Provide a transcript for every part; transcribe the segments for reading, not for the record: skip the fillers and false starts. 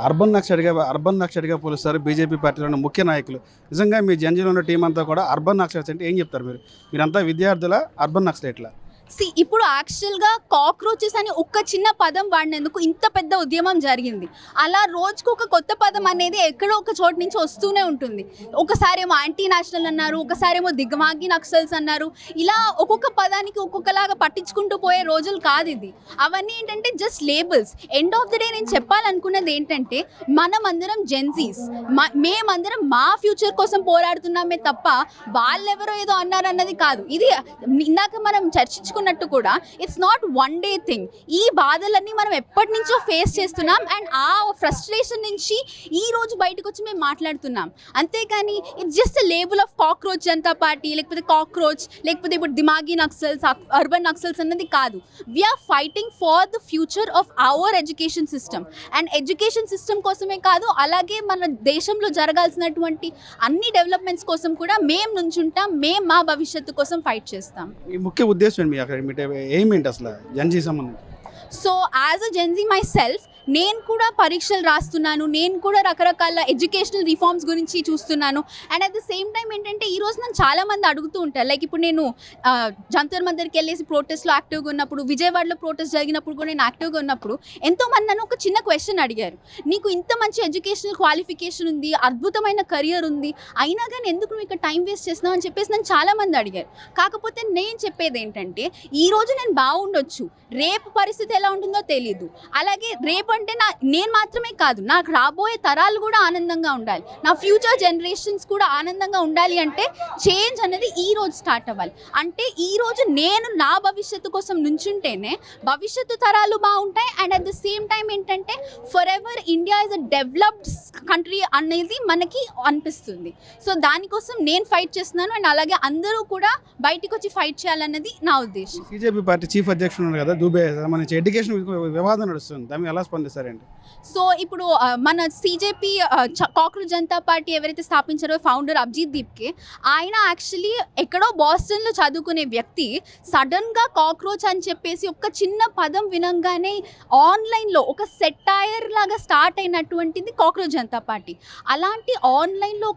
Urban నక్సలైట్గా పోలుస్తారు BJP పార్టీలోని ముఖ్య నాయకులు. నిజంగా మీ జనజీవన్ ఉన్న టీం అంతా కూడా అర్బన్ నక్సలైట్స్ అంటే ఏం చెప్తారు మీరు? మీరంతా విద్యార్థుల అర్బన్ నక్సలైట్లా? ఇప్పుడు యాక్చువల్గా కాక్రోచెస్ అని ఒక్క చిన్న పదం వాడినందుకు ఇంత పెద్ద ఉద్యమం జరిగింది. అలా రోజుకు ఒక కొత్త పదం అనేది ఎక్కడో ఒక చోటు నుంచి వస్తూనే ఉంటుంది. ఒకసారేమో యాంటీ నేషనల్ అన్నారు, ఒకసారేమో దిగమాగి నక్సల్స్ అన్నారు. ఇలా ఒక్కొక్క పదానికి ఒక్కొక్కలాగా పట్టించుకుంటూ పోయే రోజులు కాదు ఇది. అవన్నీ ఏంటంటే just labels. End of the day నేను చెప్పాలనుకున్నది ఏంటంటే మనమందరం జెన్జీస్, మేమందరం మా ఫ్యూచర్ కోసం పోరాడుతున్నామే తప్ప వాళ్ళెవరో ఏదో అన్నారన్నది కాదు. ఇది ఇందాక మనం చర్చించుకున్నట్టు కూడా it's not one day thing. ఈ బాధలన్నీ మనం ఎప్పటి నుంచో ఫేస్ చేస్తున్నాం అండ్ ఆ ఫ్రస్ట్రేషన్ నుంచి ఈ రోజు బయటకు వచ్చి మేము మాట్లాడుతున్నాం. అంతేకాని it's just label of cockroach Janata party, లేకపోతే కాక్రోచ్, లేకపోతే ఇప్పుడు దిమాగి నక్సల్స్, అర్బన్ నక్సల్స్ అన్నది కాదు. We're fighting for the future of our education system. And education system కోసమే కాదు, అలాగే మన దేశంలో జరగాల్సినటువంటి అన్ని డెవలప్మెంట్స్ కోసం కూడా మేము నుంచుంటాం. మేము మా భవిష్యత్తు కోసం ఫైట్ చేస్తాం. ఈ ముఖ్య ఉద్దేశం మీ అక్కడ ఏమేంటి అసలు జనజీ సంబంధం? So as a Gen Z my self నేను కూడా పరీక్షలు రాస్తున్నాను, నేను కూడా రకరకాల ఎడ్యుకేషనల్ రిఫార్మ్స్ గురించి చూస్తున్నాను. And at the same time ఏంటంటే ఈరోజు నన్ను చాలామంది అడుగుతూ ఉంటారు. లైక్ ఇప్పుడు నేను జంతర్ మంతర్కి వెళ్ళేసి ప్రోటెస్ట్లో యాక్టివ్గా ఉన్నప్పుడు, విజయవాడలో ప్రోటెస్ట్ జరిగినప్పుడు కూడా నేను యాక్టివ్గా ఉన్నప్పుడు ఎంతోమంది నన్ను ఒక చిన్న క్వశ్చన్ అడిగారు. నీకు ఇంత మంచి ఎడ్యుకేషనల్ క్వాలిఫికేషన్ ఉంది, అద్భుతమైన కెరియర్ ఉంది, అయినా కానీ ఎందుకు నువ్వు ఇక్కడ టైం వేస్ట్ చేస్తున్నావు అని చెప్పేసి నన్ను చాలామంది అడిగారు. కాకపోతే నేను చెప్పేది ఏంటంటే ఈరోజు నేను బాగుండొచ్చు, రేపు పరిస్థితి ఎలా ఉంటుందో తెలియదు. అలాగే రేపు అంటే నేను మాత్రమే కాదు, నాకు రాబోయే తరాలు కూడా ఆనందంగా ఉండాలి, నా ఫ్యూచర్ జనరేషన్స్ కూడా ఆనందంగా ఉండాలి. అంటే చేంజ్ అనేది ఈ రోజు స్టార్ట్ అవ్వాలి. అంటే ఈ రోజు నేను నా భవిష్యత్తు కోసం నుంచుంటేనే భవిష్యత్తు తరాలు బాగుంటాయి. And at the same time ఏంటంటే for ever India is a developed country అనేది మనకి అనిపిస్తుంది. సో దానికోసం నేను ఫైట్ చేస్తున్నాను. అండ్ అలాగే అందరూ కూడా బయటకు వచ్చి ఫైట్ చేయాలన్నది నా ఉద్దేశం. బీజేపీ పార్టీ చీఫ్ అధ్యక్షుడు ఉన్నారు కదా దుబే, సంబంధించి ఎడ్యుకేషన్ వివాదం నడుస్తుంది, దాన్ని ఎలా స్పందిస్తారండి? సో ఇప్పుడు మన సిజేపీ కాక్రోచ్ జనతా పార్టీ ఎవరైతే స్థాపించారో ఫౌండర్ అభిజిత్ దీప్కే, ఆయన యాక్చువల్లీ ఎక్కడో బాస్టన్లో చదువుకునే వ్యక్తి సడన్గా కాక్రోచ్ అని చెప్పేసి ఒక చిన్న పదం వినంగానే ఆన్లైన్లో ఒక సెటైర్ లాగా స్టార్ట్ అయినటువంటిది కాక్రోచ్ జనతా పార్టీ. అలాంటి ఆన్లైన్లో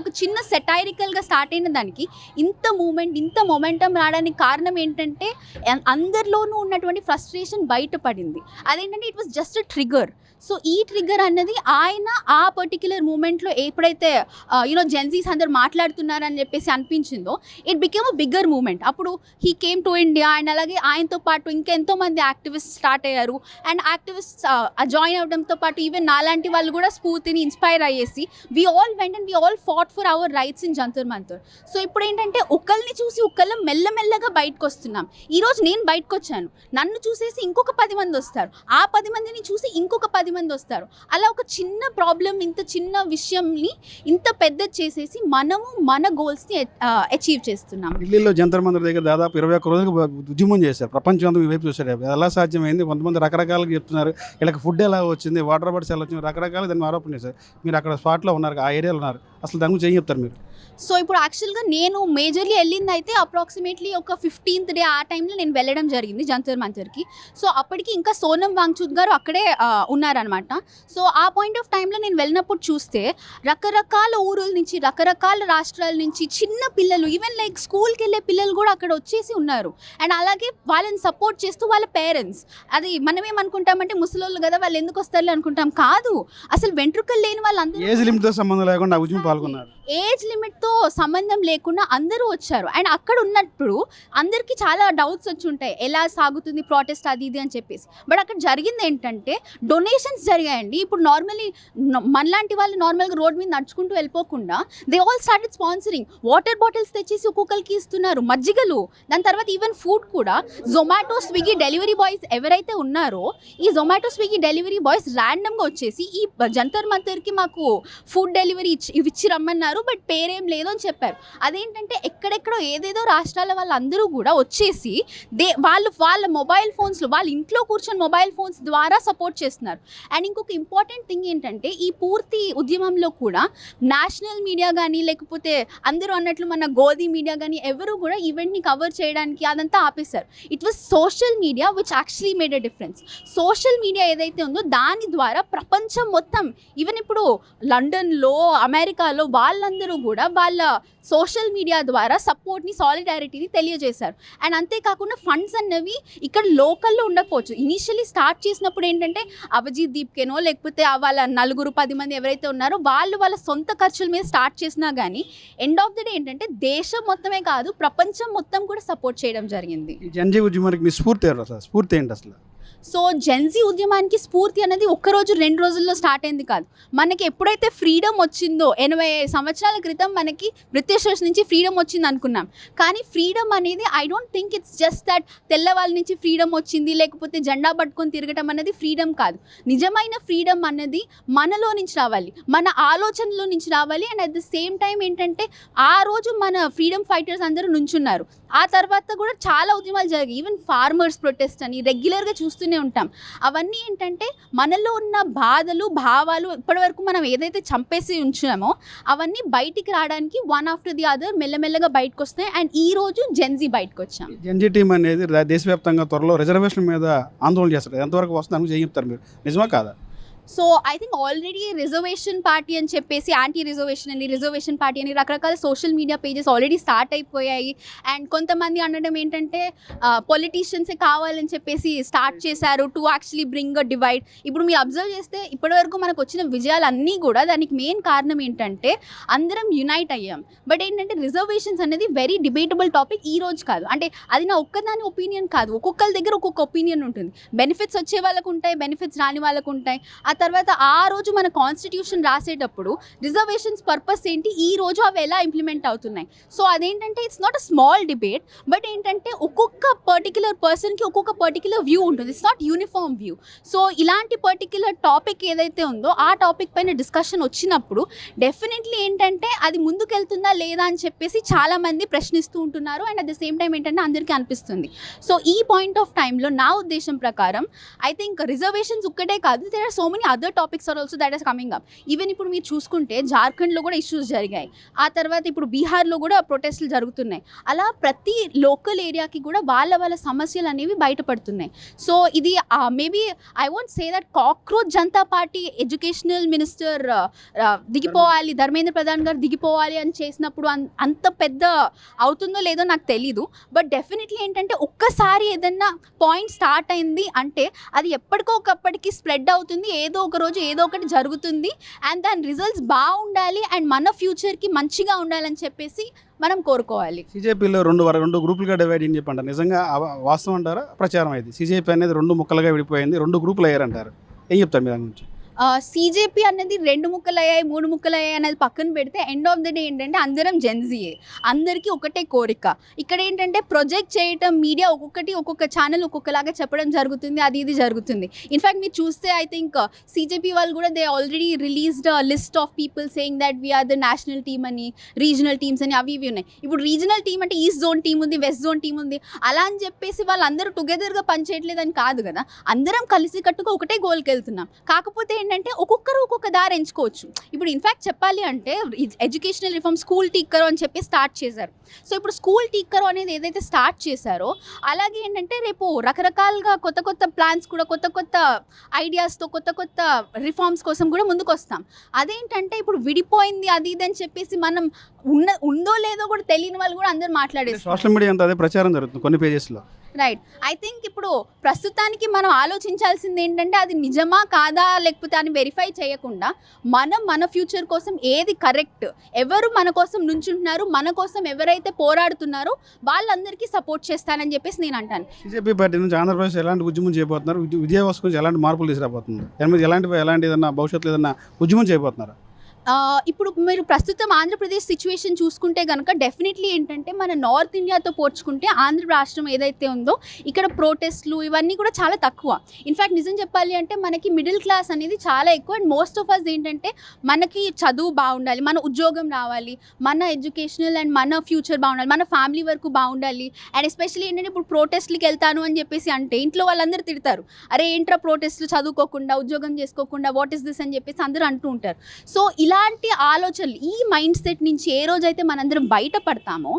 ఒక చిన్న సెటైరికల్గా స్టార్ట్ అయిన దానికి ఇంత మూమెంట్, ఇంత మొమెంటం రావడానికి కారణం ఏంటంటే అందరిలోనూ ఉన్నటువంటి ఫ్రస్ట్రేషన్ బయటపడింది. అదేంటంటే it was just trigger. So ఈ ట్రిగ్గర్ అన్నది ఆయన ఆ పర్టిక్యులర్ మూమెంట్లో ఎప్పుడైతే జెన్జీస్ అందరు మాట్లాడుతున్నారని చెప్పేసి అనిపించిందో it became a bigger moment. అప్పుడు he came to India and అలాగే ఆయనతో పాటు ఇంకా ఎంతోమంది యాక్టివిస్ట్ స్టార్ట్ అయ్యారు. అండ్ యాక్టివిస్ట్ జాయిన్ అవ్వడంతో పాటు ఈవెన్ నాలాంటి వాళ్ళు కూడా స్ఫూర్తిని ఇన్స్పైర్ అయ్యేసి we all went and we all fought for our rights in Jantar Mantar. So ఇప్పుడు ఏంటంటే ఒకళ్ళని చూసి ఒకళ్ళం మెల్లమెల్లగా బయటకు వస్తున్నాం. ఈరోజు నేను బయటకు వచ్చాను, నన్ను చూసేసి ఇంకొక 10 మంది వస్తారు, ఆ 10 మందిని చూసి ఇంకొక 10 మంది వస్తారు. అలా ఒక చిన్న ప్రాబ్లం, ఇంత చిన్న విషయంని ఇంత పెద్ద చేసేసి మనము మన గోల్స్ని అచీవ్ చేస్తున్నాం. ఢిల్లీలో జంతర్ మంతర్ దగ్గర దాదాపు 21 రోజులు ఉద్యమం చేశారు, ప్రపంచం అంతా మీ వైపు చూశారు. ఎలా సాధ్యమైంది? కొంతమంది రకరకాలుగా చెప్తున్నారు, వీళ్ళకి ఫుడ్ ఎలా వచ్చింది, వాటర్ బాటిల్స్ ఎలా వచ్చింది, రకరకాలుగా దాన్ని ఆరోపణ చేశారు. మీరు అక్కడ స్పాట్లో ఉన్నారు, ఆ ఏరియాలో ఉన్నారు, అసలు దాని గురించి ఏం చెప్తారు మీరు? సో ఇప్పుడు యాక్చువల్గా నేను మేజర్లీ వెళ్ళింది అయితే అప్రాక్సిమేట్లీ ఒక 15th డే ఆ టైంలో నేను వెళ్ళడం జరిగింది జంతర్ మంతర్కి. సో అప్పటికి ఇంకా సోనం వాంగ్చుక్ గారు అక్కడే ఉన్నారనమాట. సో ఆ పాయింట్ ఆఫ్ టైంలో నేను వెళ్ళినప్పుడు చూస్తే రకరకాల ఊరుల నుంచి, రకరకాల రాష్ట్రాల నుంచి చిన్న పిల్లలు, ఈవెన్ లైక్ స్కూల్కి వెళ్ళే పిల్లలు కూడా అక్కడ వచ్చేసి ఉన్నారు. అండ్ అలాగే వాళ్ళని సపోర్ట్ చేస్తూ వాళ్ళ పేరెంట్స్, అది మనమేమనుకుంటామంటే ముసలోళ్ళు కదా వాళ్ళు ఎందుకు వస్తారు అనుకుంటాం, కాదు, అసలు వెంట్రుకలు లేని వాళ్ళందరూ ఏజ్ లిమిట్తో సంబంధం లేకుండా ఉద్యమం పాల్గొన్నారు. ఏజ్ లిమిట్తో సంబంధం లేకుండా అందరూ వచ్చారు. అండ్ అక్కడ ఉన్నప్పుడు అందరికీ చాలా డౌట్స్ వచ్చి ఉంటాయి, ఎలా సాగుతుంది ప్రాటెస్ట్ అది ఇది అని చెప్పేసి. బట్ అక్కడ జరిగింది ఏంటంటే డొనేషన్స్ జరిగాయండి. ఇప్పుడు నార్మల్లీ మనలాంటి వాళ్ళు నార్మల్గా రోడ్ మీద నడుచుకుంటూ వెళ్ళిపోకుండా they all started sponsoring. Water bottles తెచ్చేసి ఒక్కొక్కరికి ఇస్తున్నారు, మజ్జిగలు, దాని తర్వాత ఈవెన్ ఫుడ్ కూడా. జొమాటో, స్విగ్గీ డెలివరీ బాయ్స్ ఎవరైతే ఉన్నారో ఈ జొమాటో, స్విగ్గీ డెలివరీ బాయ్స్ ర్యాండమ్గా వచ్చేసి ఈ జంతర్ మంతర్కి మాకు ఫుడ్ డెలివరీ ఇచ్చి రమ్మన్నారు, చేస్తున్నారు బట్ పేరేం లేదు అని చెప్పారు. అదేంటంటే ఎక్కడెక్కడో ఏదేదో రాష్ట్రాల వాళ్ళందరూ కూడా వచ్చేసి వాళ్ళ మొబైల్ ఫోన్స్లో వాళ్ళ ఇంట్లో కూర్చొని మొబైల్ ఫోన్స్ ద్వారా సపోర్ట్ చేస్తున్నారు. అండ్ ఇంకొక ఇంపార్టెంట్ థింగ్ ఏంటంటే ఈ పూర్తి ఉద్యమంలో కూడా నేషనల్ మీడియా కానీ లేకపోతే అందరూ అన్నట్లు మన గోధి మీడియా కానీ ఎవరు కూడా ఈవెంట్ని కవర్ చేయడానికి అదంతా ఆపేశారు. It was social media which actually made a difference. Social media ఏదైతే ఉందో దాని ద్వారా ప్రపంచం మొత్తం ఈవెన్ ఇప్పుడు లండన్లో అమెరికాలో వాళ్ళందరూ కూడా వాళ్ళ సోషల్ మీడియా ద్వారా సపోర్ట్ని సాలిడారిటీని తెలియజేశారు. అండ్ అంతేకాకుండా ఫండ్స్ అన్నవి ఇక్కడ లోకల్లో ఉండకపోవచ్చు. ఇనీషియలీ స్టార్ట్ చేసినప్పుడు ఏంటంటే అభిజిత్ దీప్కేనో లేకపోతే వాళ్ళ 4-10 మంది ఎవరైతే ఉన్నారో వాళ్ళ సొంత ఖర్చుల మీద స్టార్ట్ చేసినా కానీ ఎండ్ ఆఫ్ ది డే ఏంటంటే దేశం మొత్తమే కాదు ప్రపంచం మొత్తం కూడా సపోర్ట్ చేయడం జరిగింది. ఈ జెన్జీ ఉద్యమానికి మీ స్ఫూర్తి ఎవరు అసలు? స్ఫూర్తి ఏంటి అసలు? సో జెన్జీ ఉద్యమానికి స్ఫూర్తి అనేది ఒక్కరోజు 2 రోజుల్లో స్టార్ట్ అయింది కాదు. మనకి ఎప్పుడైతే ఫ్రీడమ్ వచ్చిందో 85 సంవత్సరాల క్రితం మనకి బ్రిటిషర్స్ నుంచి ఫ్రీడమ్ వచ్చింది అనుకున్నాం. కానీ ఫ్రీడమ్ అనేది I don't think it's just that తెల్లవాళ్ళ నుంచి ఫ్రీడమ్ వచ్చింది లేకపోతే జెండా పట్టుకొని తిరగటం అనేది ఫ్రీడమ్ కాదు. నిజమైన ఫ్రీడమ్ అన్నది మనలో నుంచి రావాలి, మన ఆలోచనలో నుంచి రావాలి. And at the same time ఏంటంటే ఆ రోజు మన ఫ్రీడమ్ ఫైటర్స్ అందరూ నుంచున్నారు. ఆ తర్వాత కూడా చాలా ఉద్యమాలు జరిగాయి. ఈవెన్ ఫార్మర్స్ ప్రొటెస్ట్ అని రెగ్యులర్గా చూస్తూనే ఉంటాం. అవన్నీ ఏంటంటే మనలో ఉన్న బాధలు భావాలు ఇప్పటివరకు మనం ఏదైతే చంపేసి ఉంచామో అవన్నీ బయటికి రావడానికి వన్ ఆఫ్టర్ ది అదర్ మెల్లమెల్లగా బయటకు వస్తాయి. అండ్ ఈ రోజు జెన్జీ బయటకు వచ్చాం. జెన్జీ టీం అనేది దేశవ్యాప్తంగా త్వరలో రిజర్వేషన్ మీద ఆందోళన చేస్తారు. ఎంతవరకు వస్తుంది అని చెప్తారు మీరు, నిజమా కాదా? So I think already reservation party అని చెప్పేసి యాంటీ రిజర్వేషన్ అని రిజర్వేషన్ పార్టీ అని రకరకాల social media pages already start అయిపోయాయి. అండ్ కొంతమంది అనడం ఏంటంటే పొలిటీషియన్సే కావాలని చెప్పేసి స్టార్ట్ చేశారు to actually bring a divide. ఇప్పుడు మీరు అబ్జర్వ్ చేస్తే ఇప్పటివరకు మనకు వచ్చిన విజయాలన్నీ కూడా దానికి మెయిన్ కారణం ఏంటంటే అందరం యునైట్ అయ్యాం. బట్ ఏంటంటే రిజర్వేషన్స్ అనేది వెరీ డిబేటబుల్ టాపిక్. ఈ రోజు కాదు, అంటే అది నా ఒక్కదాని ఒపీనియన్ కాదు. ఒక్కొక్కరి దగ్గర ఒక్కొక్క ఒపీనియన్ ఉంటుంది. బెనిఫిట్స్ వచ్చే వాళ్ళకు ఉంటాయి, బెనిఫిట్స్ రాని వాళ్ళకు ఉంటాయి. తర్వాత ఆ రోజు మన కాన్స్టిట్యూషన్ రాసేటప్పుడు రిజర్వేషన్స్ పర్పస్ ఏంటి, ఈ రోజు అవి ఎలా ఇంప్లిమెంట్ అవుతున్నాయి. సో అదేంటంటే it's not a small debate. But ఏంటంటే ఒక్కొక్క పర్టిక్యులర్ పర్సన్కి ఒక్కొక్క పర్టిక్యులర్ వ్యూ ఉంటుంది. It's not uniform view. So ఇలాంటి పర్టిక్యులర్ టాపిక్ ఏదైతే ఉందో ఆ టాపిక్ పైన డిస్కషన్ వచ్చినప్పుడు డెఫినెట్లీ ఏంటంటే అది ముందుకెళ్తుందా లేదా అని చెప్పేసి చాలామంది ప్రశ్నిస్తూ ఉంటున్నారు. And at the same time ఏంటంటే అందరికీ అనిపిస్తుంది. సో ఈ పాయింట్ ఆఫ్ టైంలో నా ఉద్దేశం ప్రకారం ఐ థింక్ రిజర్వేషన్స్ ఒక్కటే కాదు, there are so many other topics are also that is coming up. Even ఇప్పుడు మీరు చూసుకుంటే జార్ఖండ్లో కూడా ఇష్యూస్ జరిగాయి. ఆ తర్వాత ఇప్పుడు బీహార్లో కూడా ప్రొటెస్టులు జరుగుతున్నాయి. అలా ప్రతి లోకల్ ఏరియాకి కూడా వాళ్ళ సమస్యలు అనేవి బయటపడుతున్నాయి. సో ఇది maybe I won't say that cockroach Janata party educational minister దిగిపోవాలి, ధర్మేంద్ర ప్రధాన్ గారు దిగిపోవాలి అని చేసినప్పుడు అంత పెద్ద అవుతుందో లేదో నాకు తెలీదు. బట్ డెఫినెట్లీ ఏంటంటే ఒక్కసారి ఏదన్నా పాయింట్ స్టార్ట్ అయింది అంటే అది ఎప్పటికొకప్పటికి స్ప్రెడ్ అవుతుంది. ఏదో ఒక రోజు ఏదో ఒకటి జరుగుతుంది. అండ్ దాని రిజల్ట్స్ బాగుండాలి అండ్ మన ఫ్యూచర్కి మంచిగా ఉండాలని చెప్పేసి మనం కోరుకోవాలి. సీజేపీలో రెండు గ్రూపులుగా డివైడ్ అని చెప్పి అంటారు. నిజంగా వాస్తవం అంటారా ప్రచారం అయింది? సీజేపీ అనేది 2 ముక్కలుగా విడిపోయింది, 2 గ్రూపులు అయ్యారంటారు. ఏం చెప్తారు మీ దాని గురించి? సీజేపీ అనేది 2 ముక్కలయ్యాయి 3 ముక్కలయ్యాయి అనేది పక్కన పెడితే ఎండ్ ఆఫ్ ద డే ఏంటంటే అందరం జెన్జీయే, అందరికీ ఒకటే కోరిక. ఇక్కడ ఏంటంటే ప్రొజెక్ట్ చేయటం మీడియా ఒక్కొక్క ఛానల్ ఒక్కొక్కలాగా చెప్పడం జరుగుతుంది, అది ఇది జరుగుతుంది. ఇన్ఫ్యాక్ట్ మీరు చూస్తే ఐ థింక్ సీజేపీ వాళ్ళు కూడా they already released list of people saying that we're the national team అని, రీజనల్ టీమ్స్ అని అవి ఇవి ఉన్నాయి. ఇప్పుడు రీజనల్ టీమ్ అంటే ఈస్ట్ జోన్ టీం ఉంది, వెస్ట్ జోన్ టీం ఉంది. అలా అని చెప్పేసి వాళ్ళందరూ టుగెదర్గా పనిచేయట్లేదని కాదు కదా, అందరం కలిసి కట్టుగా ఒకటే గోల్కి వెళ్తున్నాం. కాకపోతే ఏంటంటే ఒక్కొక్కరు ఒక్కొక్క దారి ఎంచుకోవచ్చు. ఇప్పుడు ఇన్ఫ్యాక్ట్ చెప్పాలి అంటే ఎడ్యుకేషనల్ రిఫార్మ్ స్కూల్ టీక్కర్ అని చెప్పి స్టార్ట్ చేశారు. సో ఇప్పుడు స్కూల్ టీక్కర్ అనేది ఏదైతే స్టార్ట్ చేశారో అలాగే ఏంటంటే రేపు రకరకాలుగా కొత్త ప్లాన్స్ కూడా కొత్త ఐడియాస్తో కొత్త రిఫార్మ్స్ కోసం కూడా ముందుకు వస్తాం. అదేంటంటే ఇప్పుడు విడిపోయింది అది ఇది అని చెప్పేసి మనం ఉందో లేదో కూడా తెలియని వాళ్ళు కూడా అందరూ మాట్లాడేస్తారు. సోషల్ మీడియా అంతా అదే ప్రచారం జరుగుతుంది కొన్ని పేజెస్లో. రైట్. ఐ థింక్ ఇప్పుడు ప్రస్తుతానికి మనం ఆలోచించాల్సింది ఏంటంటే అది నిజమా కాదా లేకపోతే అని వెరిఫై చేయకుండా మన ఫ్యూచర్ కోసం ఏది కరెక్ట్, ఎవరు మన కోసం నుంచుంటున్నారు, మన కోసం ఎవరైతే పోరాడుతున్నారో వాళ్ళందరికీ సపోర్ట్ చేస్తానని చెప్పేసి నేను అంటాను. బీజేపీ పార్టీ నుంచి ఆంధ్రప్రదేశ్ ఎలాంటి ఉద్యమం చేయబోతున్నారు, విజయవాడ గురించి ఎలాంటి మార్పులు తీసుకురాబోతున్నారు, ఎలాంటి ఏదన్నా భవిష్యత్తులో ఏదన్నా ఉద్యమం చేయబోతున్నారు? ఇప్పుడు మీరు ప్రస్తుతం ఆంధ్రప్రదేశ్ సిచ్యువేషన్ చూసుకుంటే కనుక డెఫినెట్లీ ఏంటంటే మన నార్త్ ఇండియాతో పోల్చుకుంటే ఆంధ్ర రాష్ట్రం ఏదైతే ఉందో ఇక్కడ ప్రొటెస్ట్లు ఇవన్నీ కూడా చాలా తక్కువ. ఇన్ఫ్యాక్ట్ నిజం చెప్పాలి అంటే మనకి మిడిల్ క్లాస్ అనేది చాలా ఎక్కువ. అండ్ మోస్ట్ ఆఫ్ అస్ ఏంటంటే మనకి చదువు బాగుండాలి, మన ఉద్యోగం రావాలి, మన ఎడ్యుకేషనల్ అండ్ మన ఫ్యూచర్ బాగుండాలి, మన ఫ్యామిలీ వరకు బాగుండాలి. అండ్ ఎస్పెషల్లీ ఏంటంటే ఇప్పుడు ప్రొటెస్ట్లకి వెళ్తాను అని చెప్పేసి అంటే ఇంట్లో వాళ్ళందరూ తిడతారు, అరే ఏంట్రా ప్రొటెస్ట్లు, చదువుకోకుండా ఉద్యోగం చేసుకోకుండా వాట్ ఈస్ దిస్ అని చెప్పేసి అందరూ అంటూ ఉంటారు. సో ఇలాంటి ఆలోచనలు, ఈ మైండ్ సెట్ నుంచి ఏ రోజైతే మనందరం బయటపడతామో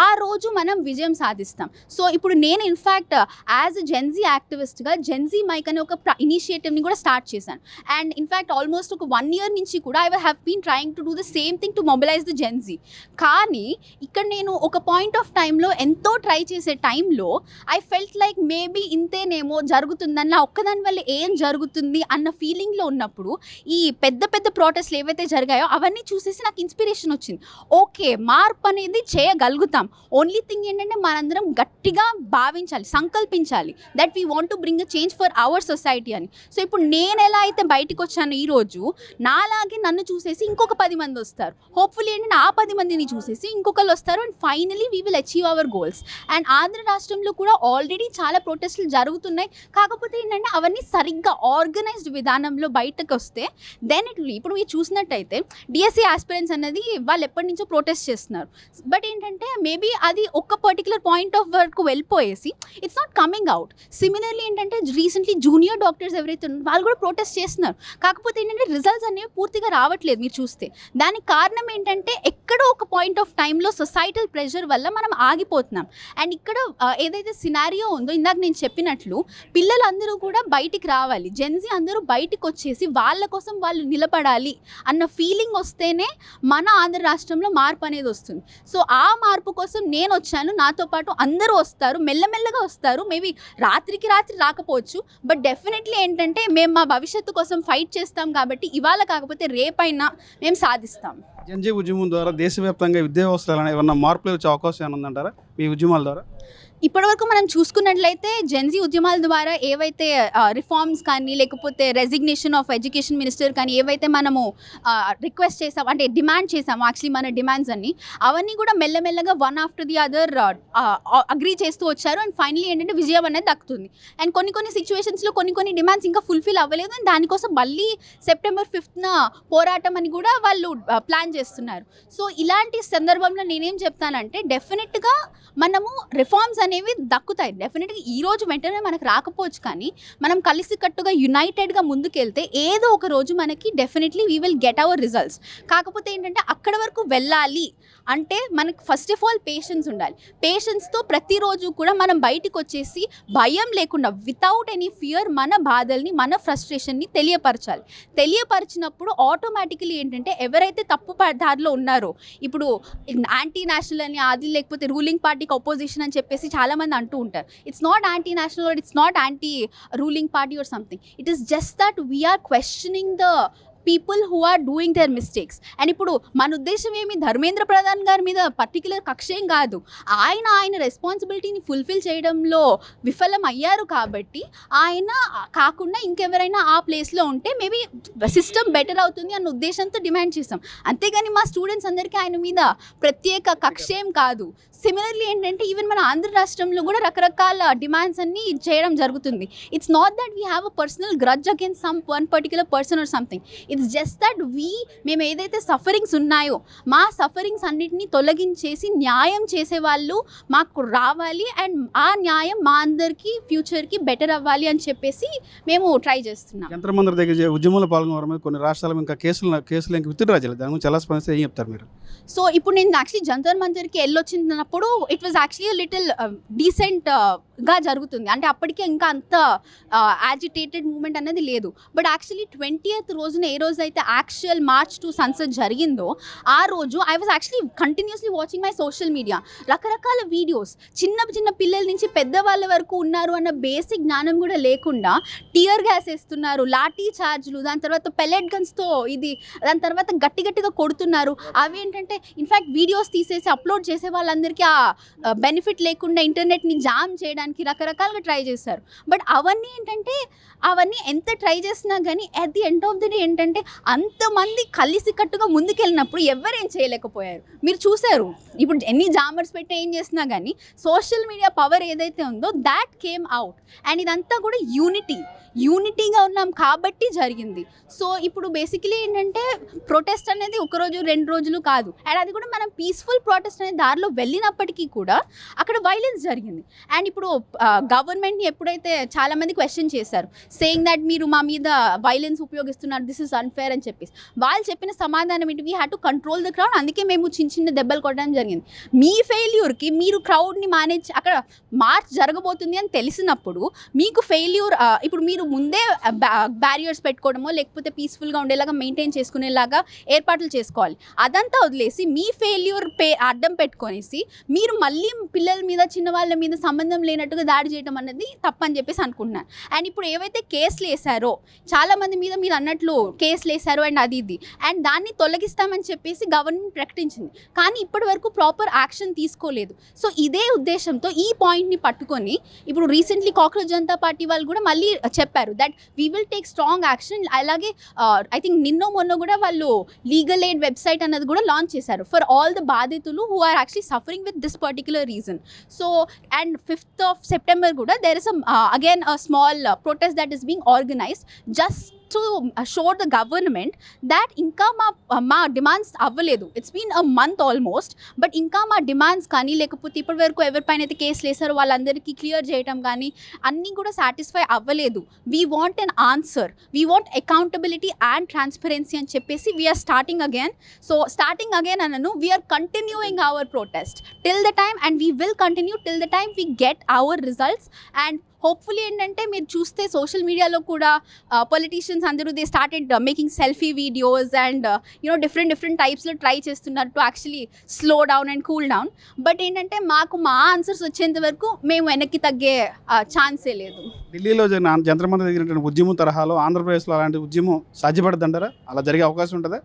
ఆ రోజు మనం విజయం సాధిస్తాం. సో ఇప్పుడు నేను ఇన్ఫ్యాక్ట్ యాజ్ అ జెన్జీ యాక్టివిస్ట్గా జెన్జీ మైక్ అనే ఒక ఇనిషియేటివ్ని కూడా స్టార్ట్ చేశాను. అండ్ ఇన్ఫ్యాక్ట్ ఆల్మోస్ట్ ఒక 1 year నుంచి కూడా I have been trying to do the same thing to mobilise the Gen Z. కానీ ఇక్కడ నేను ఒక పాయింట్ ఆఫ్ టైంలో ఎంతో ట్రై చేసే టైంలో ఐ ఫెల్ట్ లైక్ మేబీ ఇంతేనేమో జరుగుతుందని, నా ఒక్కదాని వల్ల ఏం జరుగుతుంది అన్న ఫీలింగ్లో ఉన్నప్పుడు ఈ పెద్ద పెద్ద ప్రొటెస్ట్లు ఏవైతే జరిగాయో అవన్నీ చూసేసి నాకు ఇన్స్పిరేషన్ వచ్చింది. ఓకే, మార్పు అనేది చేయగలుగుతాం. ఓన్లీ థింగ్ ఏంటంటే మనందరం గట్టిగా భావించాలి, సంకల్పించాలి that we want to bring a change for our society అని. సో ఇప్పుడు నేను ఎలా అయితే బయటకు వచ్చాను ఈరోజు, నాలాగే నన్ను చూసేసి ఇంకొక 10 మంది వస్తారు. హోప్ఫుల్లీ ఏంటంటే ఆ 10 మందిని చూసేసి ఇంకొకరు వస్తారు. And finally we will achieve hour goals. And Andhra రాష్ట్రంలో కూడా ఆల్రెడీ చాలా ప్రొటెస్ట్లు జరుగుతున్నాయి. కాకపోతే ఏంటంటే అవన్నీ సరిగ్గా ఆర్గనైజ్డ్ విధానంలో బయటకు వస్తే దెన్ ఇట్ విల్. ఇప్పుడు మీరు చూసినట్టయితే డిఎస్సి ఆస్పిరెంట్స్ అనేది వాళ్ళు ఎప్పటి నుంచో ప్రొటెస్ట్ చేస్తున్నారు. బట్ ఏంటంటే మేబీ అది ఒక పర్టికులర్ పాయింట్ ఆఫ్ వరకు వెళ్ళిపోయేసి it's not coming out. Similarly ఏంటంటే రీసెంట్లీ జూనియర్ డాక్టర్స్ ఎవరైతే ఉన్నారో వాళ్ళు కూడా ప్రొటెస్ట్ చేస్తున్నారు. కాకపోతే ఏంటంటే రిజల్ట్స్ అనేవి పూర్తిగా రావట్లేదు మీరు చూస్తే. దానికి కారణం ఏంటంటే ఎక్కడో ఒక పాయింట్ ఆఫ్ టైంలో సొసైటల్ ప్రెషర్ వల్ల మనం ఆగిపోతున్నాం. అండ్ ఇక్కడ ఏదైతే సినారియో ఉందో ఇందాక నేను చెప్పినట్లు పిల్లలందరూ కూడా బయటికి రావాలి, జెన్జీ అందరూ బయటికి వచ్చేసి వాళ్ళ కోసం వాళ్ళు నిలబడాలి అన్న ఫీలింగ్ వస్తేనే మన ఆంధ్ర రాష్ట్రంలో మార్పు అనేది వస్తుంది. సో ఆ మార్పు కోసం నేను వచ్చాను, నాతో పాటు అందరూ వస్తారు, మెల్లమెల్లగా వస్తారు. మేబీ రాత్రికి రాత్రి రాకపోవచ్చు, బట్ డెఫినెట్లీ ఏంటంటే మేము మా భవిష్యత్తు కోసం ఫైట్ చేస్తాం కాబట్టి ఇవాళ కాకపోతే రేపైనా మేము సాధిస్తాం. జెన్జీ ఉద్యమం ద్వారా దేశవ్యాప్తంగా విద్యా వ్యవస్థలో ఏమన్నా మార్పులు వచ్చే అవకాశం ఏమైనా ఉందంటారా మీ ఉద్యమాల ద్వారా? ఇప్పటివరకు మనం చూసుకున్నట్లయితే జెన్జీ ఉద్యమాల ద్వారా ఏవైతే రిఫార్మ్స్ కానీ లేకపోతే రెసిగ్నేషన్ ఆఫ్ ఎడ్యుకేషన్ మినిస్టర్ కానీ ఏవైతే మనము రిక్వెస్ట్ చేసాం, అంటే డిమాండ్ చేసాము, యాక్చువల్లీ మన డిమాండ్స్ అన్ని అవన్నీ కూడా మెల్లమెల్లగా one after the other agree చేస్తూ వచ్చారు. అండ్ ఫైనలీ ఏంటంటే విజయం అనేది దక్కుతుంది. అండ్ కొన్ని సిచ్యువేషన్స్లో కొన్ని డిమాండ్స్ ఇంకా ఫుల్ఫిల్ అవ్వలేదు. అండ్ దానికోసం మళ్ళీ September 5th పోరాటం అని కూడా వాళ్ళు ప్లాన్ చేస్తున్నారు. సో ఇలాంటి సందర్భంలో నేనేం చెప్తానంటే డెఫినెట్గా మనము రిఫార్మ్స్ అనేవి దక్కుతాయి. డెఫినెట్గా ఈరోజు వెంటనే మనకు రాకపోవచ్చు, కానీ మనం కలిసికట్టుగా యునైటెడ్గా ముందుకెళ్తే ఏదో ఒక రోజు మనకి definitely we will get our results. కాకపోతే ఏంటంటే అక్కడ వరకు వెళ్ళాలి అంటే మనకు ఫస్ట్ ఆఫ్ ఆల్ పేషెన్స్ ఉండాలి. పేషెన్స్తో ప్రతిరోజు కూడా మనం బయటకు వచ్చేసి భయం లేకుండా వితౌట్ ఎనీ ఫియర్ మన బాధల్ని, మన ఫ్రస్ట్రేషన్ని తెలియపరిచినప్పుడు ఆటోమేటికలీ ఏంటంటే ఎవరైతే తప్పు దారిలో ఉన్నారో, ఇప్పుడు యాంటీ నేషనల్ అని అది లేకపోతే రూలింగ్ పార్టీకి అపోజిషన్ అని చెప్పేసి చాలామంది అంటూ ఉంటారు. It's not anti national or it's not anti ruling party or something. It is just that we're questioning the people who are doing their mistakes. And ఇప్పుడు మన ఉద్దేశం ఏమి ధర్మేంద్ర ప్రధాన్ గారి మీద పర్టికులర్ కక్ష ఏం కాదు. ఆయన రెస్పాన్సిబిలిటీని ఫుల్ఫిల్ చేయడంలో విఫలం అయ్యారు కాబట్టి ఆయన కాకుండా ఇంకెవరైనా ఆ ప్లేస్లో ఉంటే మేబీ సిస్టమ్ బెటర్ అవుతుంది అన్న ఉద్దేశంతో డిమాండ్ చేస్తాం. అంతేగాని మా స్టూడెంట్స్ అందరికీ ఆయన మీద ప్రత్యేక కక్ష ఏం కాదు. సిమిలర్లీ ఏంటంటే ఈవెన్ మన ఆంధ్ర రాష్ట్రంలో కూడా రకరకాల డిమాండ్స్ అన్ని చేయడం జరుగుతుంది. It's not that we have a personal grudge against some one particular person or something. It's just that మేము ఏదైతే సఫరింగ్స్ ఉన్నాయో మా సఫరింగ్స్ అన్నిటినీ తొలగించేసి న్యాయం చేసేవాళ్ళు మాకు రావాలి. అండ్ ఆ న్యాయం మా అందరికీ ఫ్యూచర్కి బెటర్ అవ్వాలి అని చెప్పేసి మేము ట్రై చేస్తున్నాం. జంతర్ మంతర్ దగ్గర ఉద్యమంలో పాల్గొనడం మీద కొన్ని రాష్ట్రాలు ఇంకా కేసులు ఇంకా విత్డ్రా చేయలేదు. దాని గురించి ఎలా స్పందిస్తే ఏం చెప్తారు మీరు? సో ఇప్పుడు నేను యాక్చువల్లీ జంతర్ మంతర్కి వెళ్ళొచ్చినప్పుడు ఇట్ వాజ్ యాక్చువల్లీ లిటిల్ డీసెంట్గా జరుగుతుంది. అంటే అప్పటికే ఇంకా అంత యాజిటేటెడ్ మూమెంట్ అనేది లేదు. బట్ యాక్చువల్లీ 20th రోజున ఏ రోజు అయితే యాక్చువల్ మార్చ్ టు సన్సెట్ జరిగిందో ఆ రోజు I was actually continuously watching my social media. రకరకాల వీడియోస్, చిన్న పిల్లల నుంచి పెద్దవాళ్ళ వరకు ఉన్నారు అన్న బేసిక్ జ్ఞానం కూడా లేకుండా టియర్ గ్యాస్ వేస్తున్నారు, లాఠీ చార్జ్లు, దాని తర్వాత పెల్లెట్ గన్స్తో దాని తర్వాత గట్టిగా కొడుతున్నారు. అవి ఏంటంటే ఇన్ఫ్యాక్ట్ వీడియోస్ తీసేసి అప్లోడ్ చేసే వాళ్ళందరికీ ఆ బెనిఫిట్ లేకుండా ఇంటర్నెట్ని జామ్ చేయడానికి రకరకాలుగా ట్రై చేశారు. బట్ అవన్నీ ఏంటంటే అవన్నీ ఎంత ట్రై చేసినా కానీ at the end of the day ఏంటంటే ఏంటంటే అంతమంది కలిసికట్టుగా ముందుకెళ్ళినప్పుడు ఎవరేం చేయలేకపోయారు. మీరు చూశారు ఇప్పుడు ఎన్ని జామర్స్ పెట్టి ఏం చేసినా కానీ సోషల్ మీడియా పవర్ ఏదైతే ఉందో దాట్ కేమ్ అవుట్. అండ్ ఇదంతా కూడా యూనిటీగా ఉన్నాం కాబట్టి జరిగింది. సో ఇప్పుడు బేసికలీ ఏంటంటే ప్రొటెస్ట్ అనేది ఒకరోజు 2 రోజులు కాదు. అండ్ అది కూడా మనం పీస్ఫుల్ ప్రొటెస్ట్ అనే దారిలో వెళ్ళినప్పటికీ కూడా అక్కడ వైలెన్స్ జరిగింది. అండ్ ఇప్పుడు గవర్నమెంట్ని ఎప్పుడైతే చాలామంది క్వశ్చన్ చేశారు సేయింగ్ దట్ మీరు మా మీద వైలెన్స్ ఉపయోగిస్తున్నారు, దిస్ ఇస్ అన్ఫేర్ అని చెప్పేసి, వాళ్ళు చెప్పిన సమాధానం ఏంటి, we have to control the crowd, అందుకే మేము చిన్న దెబ్బలు కొట్టడం జరిగింది. మీ ఫెయిల్యూర్కి మీరు క్రౌడ్ని మేనేజ్, అక్కడ మార్చ్ జరగబోతుంది అని తెలిసినప్పుడు మీకు ఫెయిల్యూర్, ఇప్పుడు మీరు ముందే బ్యారియర్స్ పెట్టుకోవడమో లేకపోతే పీస్ఫుల్గా ఉండేలాగా మెయింటైన్ చేసుకునేలాగా ఏర్పాట్లు చేసుకోవాలి. అదంతా వదిలేసి మీ ఫెయిల్యూర్ అడ్డం పెట్టుకొనేసి మీరు మళ్ళీ పిల్లల మీద చిన్న వాళ్ళ మీద సంబంధం లేనట్టుగా దాడి చేయడం అనేది తప్పని చెప్పేసి అనుకుంటున్నాను. అండ్ ఇప్పుడు ఏవైతే కేసులు వేశారో చాలామంది మీద మీరు అన్నట్లు కేసులు వేశారో అండ్ అది ఇది అండ్ దాన్ని తొలగిస్తామని చెప్పేసి గవర్నమెంట్ ప్రకటించింది, కానీ ఇప్పటి వరకు ప్రాపర్ యాక్షన్ తీసుకోలేదు. సో ఇదే ఉద్దేశంతో ఈ పాయింట్ని పట్టుకొని ఇప్పుడు రీసెంట్లీ కాక్రోచ్ జనతా పార్టీ వాళ్ళు కూడా మళ్ళీ చెప్పారు that we will take strong action. అలాగే ఐ థింక్ మొన్న కూడా వాళ్ళు లీగల్ ఎయిడ్ వెబ్సైట్ అన్నది కూడా లాంచ్ చేశారు ఫర్ ఆల్ ద బాధితులు who are actually suffering with this particular reason. So and 5th of September కూడా there is again a small protest that is being organized just to show the government that ఇంకా మా demands అవ్వలేదు. It's been a month almost, but ఇంకా మా demands కానీ లేకపోతే ఇప్పటి వరకు ఎవరిపైన అయితే కేసులు వేసారో వాళ్ళందరికీ క్లియర్ చేయడం కానీ అన్నీ కూడా సాటిస్ఫై అవ్వలేదు. We want an answer, we want accountability and transparency అని చెప్పేసి we're starting again. So starting again అనను, we're continuing our protest till the time and we will continue till the time we get our results. And hopefully ఏంటంటే మీరు చూస్తే social మీడియాలో కూడా politicians అందరూ they started making selfie videos and different టైప్స్లో try చేస్తున్నారు to actually slow down and cool down. But ఏంటంటే మాకు మా ఆన్సర్స్ వచ్చేంత వరకు మేము వెనక్కి తగ్గే ఛాన్సే లేదు. ఢిల్లీలో జరిగిన జంతర్ మంతర్ జరిగిన ఉద్యమం తరహాలో ఆంధ్రప్రదేశ్లో అలాంటి ఉద్యమం సాధ్యపడదంటారా? అలా జరిగే అవకాశం ఉంటుందా?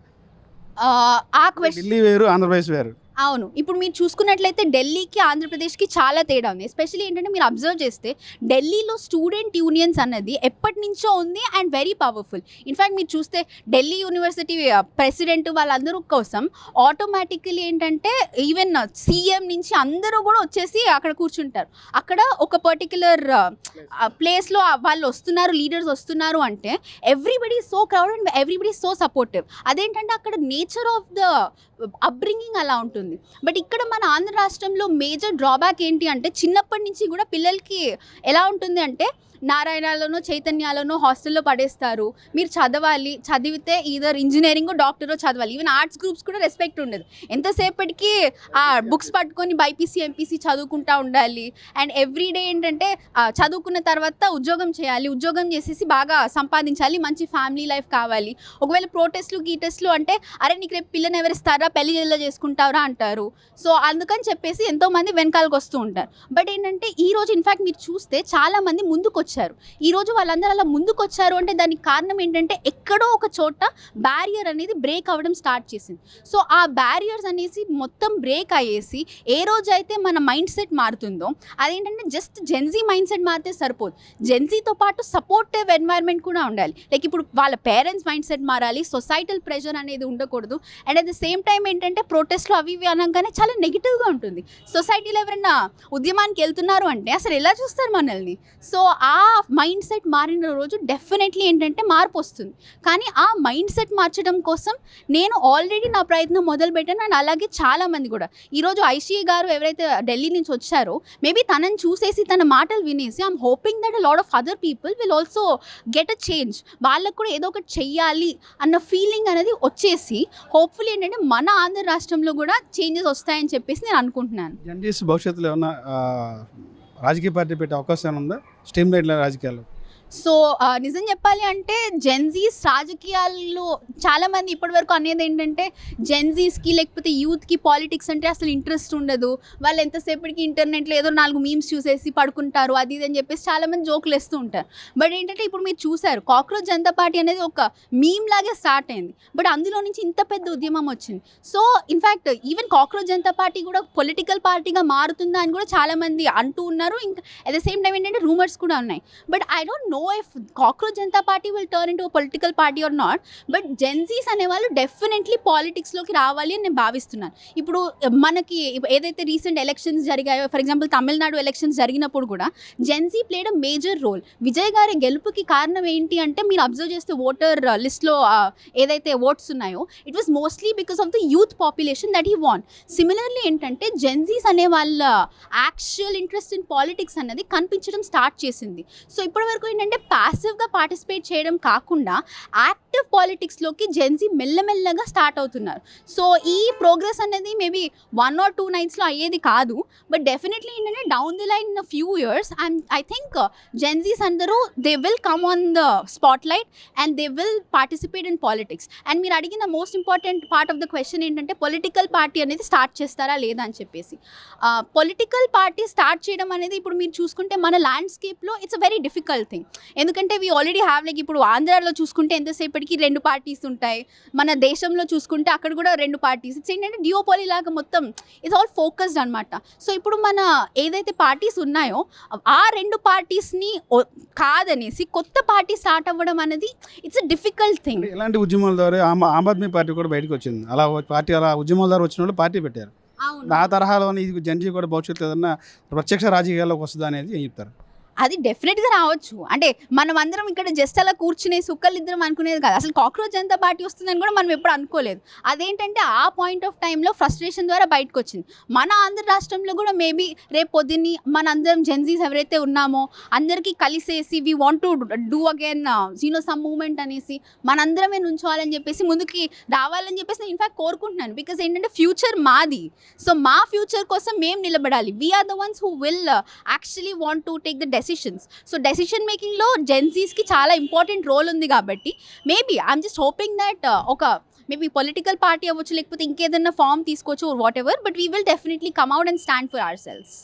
ఆ క్వశ్చన్ ఢిల్లీ వేరు, ఆంధ్రప్రదేశ్ వేరు. అవును, ఇప్పుడు మీరు చూసుకున్నట్లయితే ఢిల్లీకి ఆంధ్రప్రదేశ్కి చాలా తేడా ఉంది. ఎస్పెషల్లీ ఏంటంటే మీరు అబ్జర్వ్ చేస్తే ఢిల్లీలో స్టూడెంట్ యూనియన్స్ అన్నది ఎప్పటి నుంచో ఉంది అండ్ వెరీ పవర్ఫుల్. ఇన్ఫ్యాక్ట్ మీరు చూస్తే ఢిల్లీ యూనివర్సిటీ ప్రెసిడెంట్ వాళ్ళందరూ కోసం ఆటోమేటికలీ ఏంటంటే ఈవెన్ సీఎం నుంచి అందరూ కూడా వచ్చేసి అక్కడ కూర్చుంటారు. అక్కడ ఒక పర్టిక్యులర్ ప్లేస్లో వాళ్ళు వస్తున్నారు, లీడర్స్ వస్తున్నారు అంటే everybody so crowd and everybody so supportive. అదేంటంటే అక్కడ నేచర్ ఆఫ్ ద అప్బ్రింగింగ్ అలా ఉంటుంది. బట్ ఇక్కడ మన ఆంధ్ర రాష్ట్రంలో మేజర్ డ్రాబ్యాక్ ఏంటి అంటే చిన్నప్పటి నుంచి కూడా పిల్లలకి ఎలా ఉంటుంది అంటే నారాయణలోనో చైతన్యాలోనో హాస్టల్లో పడేస్తారు, మీరు చదవాలి, చదివితే ఈధర్ ఇంజనీరింగో డాక్టరో చదవాలి. ఈవెన్ ఆర్ట్స్ గ్రూప్స్ కూడా రెస్పెక్ట్ ఉండదు. ఎంతసేపటికి ఆ బుక్స్ పట్టుకొని బైపీసీ ఎంపీసీ చదువుకుంటూ ఉండాలి. అండ్ ఎవ్రీడే ఏంటంటే చదువుకున్న తర్వాత ఉద్యోగం చేయాలి, ఉద్యోగం చేసేసి బాగా సంపాదించాలి, మంచి ఫ్యామిలీ లైఫ్ కావాలి. ఒకవేళ ప్రొటెస్ట్లు అంటే అరే నీకు రేపు పిల్లని ఎవరిస్తారా, పెళ్లి ఎలా చేసుకుంటారా అంటారు. సో అందుకని చెప్పేసి ఎంతోమంది వెనకాలకు వస్తూ ఉంటారు. బట్ ఏంటంటే ఈరోజు ఇన్ఫ్యాక్ట్ మీరు చూస్తే చాలామంది ముందుకు వచ్చారు. ఈరోజు వాళ్ళందరూ అలా ముందుకు వచ్చారు అంటే దానికి కారణం ఏంటంటే ఎక్కడో ఒక చోట బ్యారియర్ అనేది బ్రేక్ అవ్వడం స్టార్ట్ చేసింది. సో ఆ బ్యారియర్స్ అనేసి మొత్తం బ్రేక్ అయ్యేసి ఏ రోజైతే మన మైండ్ సెట్ మారుతుందో అదేంటంటే జస్ట్ జెన్జీ మైండ్ సెట్ మారితే సరిపోదు, జెన్జీతో పాటు సపోర్టివ్ ఎన్వైర్న్మెంట్ కూడా ఉండాలి. లైక్ ఇప్పుడు వాళ్ళ పేరెంట్స్ మైండ్ సెట్ మారాలి, సొసైటల్ ప్రెషర్ అనేది ఉండకూడదు. And at the same time ఏంటంటే ప్రొటెస్ట్లు అవి ఇవి అనగానే చాలా నెగిటివ్గా ఉంటుంది. సొసైటీలో ఎవరైనా ఉద్యమానికి వెళ్తున్నారు అంటే అసలు ఎలా చూస్తారు మనల్ని. సో ఆ మైండ్ సెట్ మారిన రోజు డెఫినెట్లీ ఏంటంటే మార్పు వస్తుంది. కానీ ఆ మైండ్ సెట్ మార్చడం కోసం నేను ఆల్రెడీ నా ప్రయత్నం మొదలుపెట్టాను. అండ్ అలాగే చాలామంది కూడా ఈరోజు ఐషీ గారు ఎవరైతే ఢిల్లీ నుంచి వచ్చారో మేబీ తనని చూసేసి తన మాటలు వినేసి I'm hoping that a lot of other people will also get a change. వాళ్ళకు కూడా ఏదో ఒకటి చెయ్యాలి అన్న ఫీలింగ్ అనేది వచ్చేసి హోప్ఫుల్లీ ఏంటంటే మన ఆంధ్ర రాష్ట్రంలో కూడా చేంజెస్ వస్తాయని చెప్పేసి నేను అనుకుంటున్నాను. జర్నలిస్ట్ భవిష్యత్తులో ఏమన్నా రాజకీయ పార్టీ పెట్టే అవకాశం ఉందా? స్ట్రీమ్ లైట్ రాజకీయాలు సో నిజం చెప్పాలి అంటే జెన్జీస్ రాజకీయాల్లో చాలామంది ఇప్పటివరకు అనేది ఏంటంటే జెన్జీస్కి లేకపోతే యూత్కి పాలిటిక్స్ అంటే అసలు ఇంట్రెస్ట్ ఉండదు, వాళ్ళు ఎంతసేపటికి ఇంటర్నెట్లో ఏదో 4 మీమ్స్ చూసేసి పడుకుంటారు అది ఇది అని చెప్పేసి చాలామంది జోకులు వేస్తూ ఉంటారు. బట్ ఏంటంటే ఇప్పుడు మీరు చూసారు కాక్రోచ్ జనతా పార్టీ అనేది ఒక మీమ్ లాగే స్టార్ట్ అయింది, బట్ అందులో నుంచి ఇంత పెద్ద ఉద్యమం వచ్చింది. So in fact even cockroach Janata party కూడా పొలిటికల్ పార్టీగా మారుతుందా అని కూడా చాలామంది అంటూ ఉన్నారు. ఇంకా అట్ ద సేమ్ టైం ఏంటంటే రూమర్స్ కూడా ఉన్నాయి. But I don't know if cockroach Janata party will turn into political party or not, but Gen Zs అనేవాళ్ళు డెఫినెట్లీ పాలిటిక్స్లోకి రావాలి అని నేను భావిస్తున్నాను. ఇప్పుడు మనకి ఏదైతే రీసెంట్ ఎలక్షన్స్ జరిగాయో, ఫర్ ఎగ్జాంపుల్ తమిళనాడు ఎలక్షన్స్ జరిగినప్పుడు కూడా Gen Z played a major role. Vijay గారి గెలుపుకి కారణం ఏంటి అంటే, మీరు అబ్జర్వ్ చేస్తే ఓటర్ లిస్ట్లో ఏదైతే ఓట్స్ ఉన్నాయో, it was mostly because of the youth population that he want. Similarly ఏంటంటే జెన్జీస్ అనే వాళ్ళ యాక్చువల్ ఇంట్రెస్ట్ ఇన్ పాలిటిక్స్ అన్నది కనిపించడం స్టార్ట్ చేసింది. సో ఇప్పటి వరకు ఏంటంటే ప్యాసివ్గా పార్టిసిపేట్ చేయడం కాకుండా యాక్టివ్ పాలిటిక్స్లోకి జెన్జీ మెల్లమెల్లగా స్టార్ట్ అవుతున్నారు. సో ఈ ప్రోగ్రెస్ అనేది మేబీ 1 or 2 nights అయ్యేది కాదు, బట్ డెఫినెట్లీ ఏంటంటే down the line in a few years and I think Gen Zs అందరూ they will come on the spotlight and they will participate in politics. And మీరు అడిగిన most important part of the question ఏంటంటే political party అనేది start చేస్తారా లేదా అని చెప్పేసి. Political party start చేయడం అనేది ఇప్పుడు మీరు చూసుకుంటే మన ల్యాండ్స్కేప్లో it's a very difficult thing. ఎందుకంటే వీ ఆల్రెడీ హ్యావ్ లైక్ ఇప్పుడు ఆంధ్రాలో చూసుకుంటే ఎంతసేపటికి 2 పార్టీస్ ఉంటాయి, మన దేశంలో చూసుకుంటే అక్కడ కూడా 2 పార్టీస్. ఇట్స్ ఏంటంటే డియోపాలీ లాగా మొత్తం ఇట్స్ ఆల్ ఫోకస్డ్ అనమాట. సో ఇప్పుడు మన ఏదైతే పార్టీస్ ఉన్నాయో ఆ 2 పార్టీస్ని కాదనేసి కొత్త పార్టీ స్టార్ట్ అవ్వడం అనేది ఇట్స్ అ డిఫికల్ట్ థింగ్. ఇలాంటి ఉద్యమాల ద్వారా ఆమ్ ఆద్మీ పార్టీ కూడా బయటకు వచ్చింది. అలా పార్టీ అలా ఉద్యమాల ద్వారా వచ్చిన వాళ్ళు పార్టీ పెట్టారు. ఆ తరహాలోని ఇది జెన్జీ కూడా భవిష్యత్తు ఏదన్నా ప్రత్యక్ష రాజకీయాల్లోకి వస్తుందా అనేది ఏం చెప్తారు? అది డెఫినెట్గా రావచ్చు. అంటే మనం అందరం ఇక్కడ జస్ట్ అలా కూర్చునే సుక్కలిద్దరం అనుకునేది కాదు. అసలు కాక్రోచ్ జనతా పార్టీ వస్తుందని కూడా మనం ఎప్పుడు అనుకోలేదు. అదేంటంటే ఆ పాయింట్ ఆఫ్ టైంలో ఫ్రస్ట్రేషన్ ద్వారా బయటకు వచ్చింది. మన ఆంధ్ర రాష్ట్రంలో కూడా మేబీ రేపు పొద్దున్ని మన అందరం జెన్జీస్ ఎవరైతే ఉన్నామో అందరికీ కలిసేసి we want to do again some moment అనేసి మనందరమే నుంచోవాలని చెప్పేసి ముందుకి రావాలని చెప్పేసి నేను ఇన్ఫాక్ట్ కోరుకుంటున్నాను. బికాస్ ఏంటంటే ఫ్యూచర్ మాది. సో మా ఫ్యూచర్ కోసం మేము నిలబడాలి. We're the ones who will actually want to take the decisions. So decision మేకింగ్లో జెన్జీస్కి చాలా ఇంపార్టెంట్ రోల్ ఉంది కాబట్టి maybe I'm just hoping that ఒక మేబీ పొలిటికల్ పార్టీ అవ్వచ్చు, లేకపోతే ఇంకేదన్నా ఫామ్ తీసుకోవచ్చు, whatever, but we will definitely come out and stand for our cells.